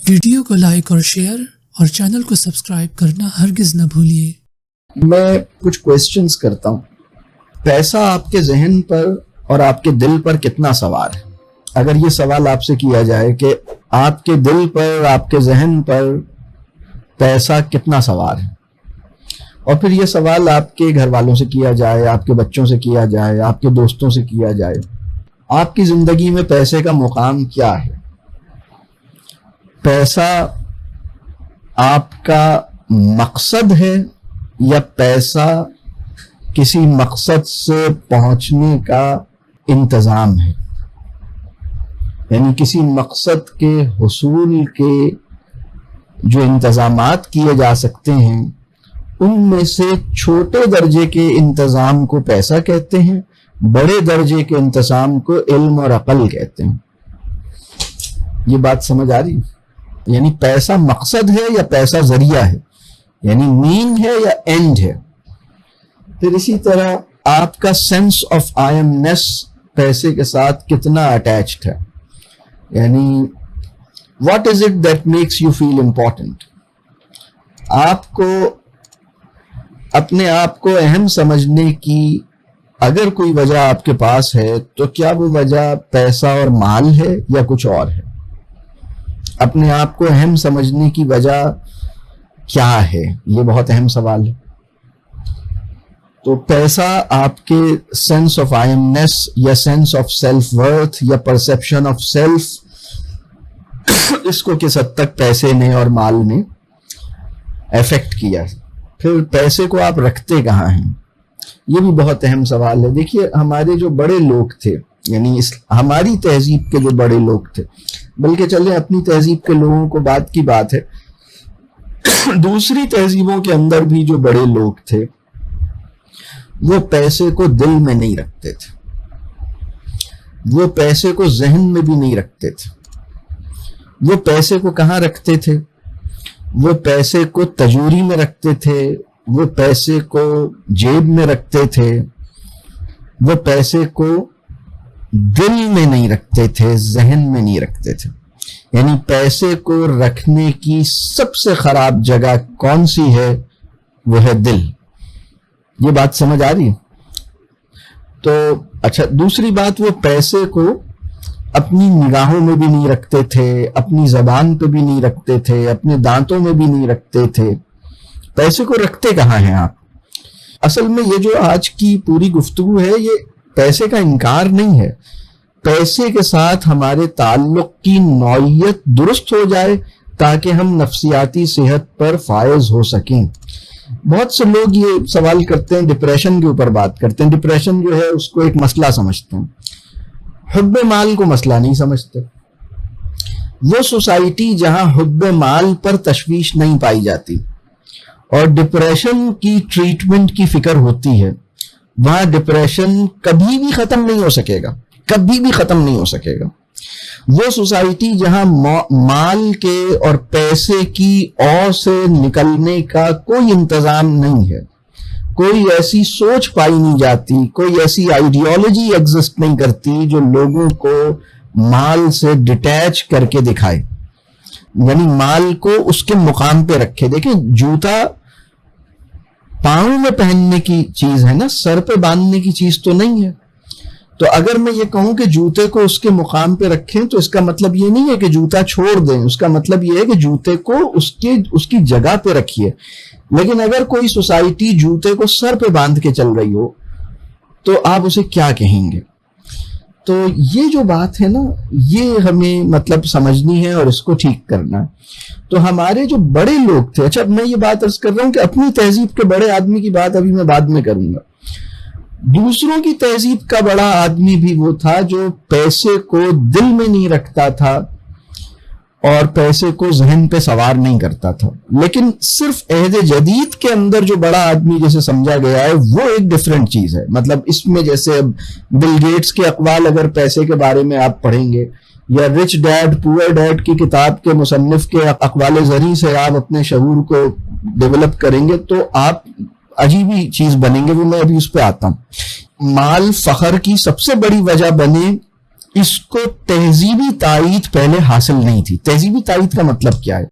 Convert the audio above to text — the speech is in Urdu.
ویڈیو کو لائک اور شیئر اور چینل کو سبسکرائب کرنا ہرگز نہ بھولیے۔ میں کچھ کویسچنز کرتا ہوں۔ پیسہ آپ کے ذہن پر اور آپ کے دل پر کتنا سوار ہے؟ اگر یہ سوال آپ سے کیا جائے کہ آپ کے دل پر، آپ کے ذہن پر پیسہ کتنا سوار ہے، اور پھر یہ سوال آپ کے گھر والوں سے کیا جائے، آپ کے بچوں سے کیا جائے، آپ کے دوستوں سے کیا جائے، آپ کی زندگی میں پیسے کا مقام کیا ہے؟ پیسہ آپ کا مقصد ہے یا پیسہ کسی مقصد سے پہنچنے کا انتظام ہے؟ یعنی کسی مقصد کے حصول کے جو انتظامات کیے جا سکتے ہیں، ان میں سے چھوٹے درجے کے انتظام کو پیسہ کہتے ہیں، بڑے درجے کے انتظام کو علم اور عقل کہتے ہیں۔ یہ بات سمجھ آ رہی ہے؟ یعنی پیسہ مقصد ہے یا پیسہ ذریعہ ہے، یعنی مین ہے یا اینڈ ہے۔ پھر اسی طرح آپ کا سینس آف آئی ایمنیس پیسے کے ساتھ کتنا اٹیچڈ ہے، یعنی what is it that makes you feel important? آپ کو اپنے آپ کو اہم سمجھنے کی اگر کوئی وجہ آپ کے پاس ہے تو کیا وہ وجہ پیسہ اور مال ہے یا کچھ اور ہے؟ اپنے آپ کو اہم سمجھنے کی وجہ کیا ہے؟ یہ بہت اہم سوال ہے۔ تو پیسہ آپ کے سینس آف آئی ایمنیس یا سینس آف سیلف ورتھ یا پرسیپشن آف سیلف، اس کو کس حد تک پیسے نے اور مال نے افیکٹ کیا؟ پھر پیسے کو آپ رکھتے کہاں ہیں؟ یہ بھی بہت اہم سوال ہے۔ دیکھیے، ہمارے جو بڑے لوگ تھے، یعنی ہماری تہذیب کے جو بڑے لوگ تھے، بلکہ چلیں اپنی تہذیب کے لوگوں کو بعد کی بات ہے، دوسری تہذیبوں کے اندر بھی جو بڑے لوگ تھے وہ پیسے کو دل میں نہیں رکھتے تھے، وہ پیسے کو ذہن میں بھی نہیں رکھتے تھے۔ وہ پیسے کو کہاں رکھتے تھے؟ وہ پیسے کو تجوری میں رکھتے تھے، وہ پیسے کو جیب میں رکھتے تھے، وہ پیسے کو دل میں نہیں رکھتے تھے، ذہن میں نہیں رکھتے تھے۔ یعنی پیسے کو رکھنے کی سب سے خراب جگہ کون سی ہے؟ وہ ہے دل۔ یہ بات سمجھ آ رہی ہے؟ تو اچھا، دوسری بات، وہ پیسے کو اپنی نگاہوں میں بھی نہیں رکھتے تھے، اپنی زبان پہ بھی نہیں رکھتے تھے، اپنے دانتوں میں بھی نہیں رکھتے تھے۔ پیسے کو رکھتے کہاں ہیں آپ؟ اصل میں یہ جو آج کی پوری گفتگو ہے، یہ پیسے کا انکار نہیں ہے، پیسے کے ساتھ ہمارے تعلق کی نوعیت درست ہو جائے تاکہ ہم نفسیاتی صحت پر فائز ہو سکیں۔ بہت سے لوگ یہ سوال کرتے ہیں، ڈپریشن کے اوپر بات کرتے ہیں، ڈپریشن جو ہے اس کو ایک مسئلہ سمجھتے ہیں، حب مال کو مسئلہ نہیں سمجھتے۔ وہ سوسائٹی جہاں حب مال پر تشویش نہیں پائی جاتی اور ڈپریشن کی ٹریٹمنٹ کی فکر ہوتی ہے، وہاں ڈپریشن کبھی بھی ختم نہیں ہو سکے گا، کبھی بھی ختم نہیں ہو سکے گا۔ وہ سوسائٹی جہاں مال کے اور پیسے کی اوہ سے نکلنے کا کوئی انتظام نہیں ہے، کوئی ایسی سوچ پائی نہیں جاتی، کوئی ایسی آئیڈیالوجی ایگزسٹ نہیں کرتی جو لوگوں کو مال سے ڈیٹیچ کر کے دکھائے، یعنی مال کو اس کے مقام پہ رکھے۔ دیکھیں، جوتا پاؤں میں پہننے کی چیز ہے نا، سر پہ باندھنے کی چیز تو نہیں ہے۔ تو اگر میں یہ کہوں کہ جوتے کو اس کے مقام پہ رکھیں تو اس کا مطلب یہ نہیں ہے کہ جوتا چھوڑ دیں، اس کا مطلب یہ ہے کہ جوتے کو اس کی جگہ پہ رکھیے۔ لیکن اگر کوئی سوسائٹی جوتے کو سر پہ باندھ کے چل رہی ہو تو آپ اسے کیا کہیں گے؟ تو یہ جو بات ہے نا، یہ ہمیں مطلب سمجھنی ہے اور اس کو ٹھیک کرنا ہے۔ تو ہمارے جو بڑے لوگ تھے، اچھا میں یہ بات عرض کر رہا ہوں کہ اپنی تہذیب کے بڑے آدمی کی بات ابھی میں بعد میں کروں گا، دوسروں کی تہذیب کا بڑا آدمی بھی وہ تھا جو پیسے کو دل میں نہیں رکھتا تھا اور پیسے کو ذہن پہ سوار نہیں کرتا تھا۔ لیکن صرف عہد جدید کے اندر جو بڑا آدمی جیسے سمجھا گیا ہے وہ ایک ڈیفرنٹ چیز ہے۔ مطلب اس میں جیسے بل گیٹس کے اقوال اگر پیسے کے بارے میں آپ پڑھیں گے، یا رچ ڈیڈ پور ڈیڈ کی کتاب کے مصنف کے اقوال زرعی سے آپ اپنے شعور کو ڈیولپ کریں گے تو آپ عجیب ہی چیز بنیں گے۔ وہ میں ابھی اس پہ آتا ہوں۔ مال فخر کی سب سے بڑی وجہ بنے اس کو تہذیبی تائید پہلے حاصل نہیں تھی. تہذیبی تائید کا مطلب کیا ہے؟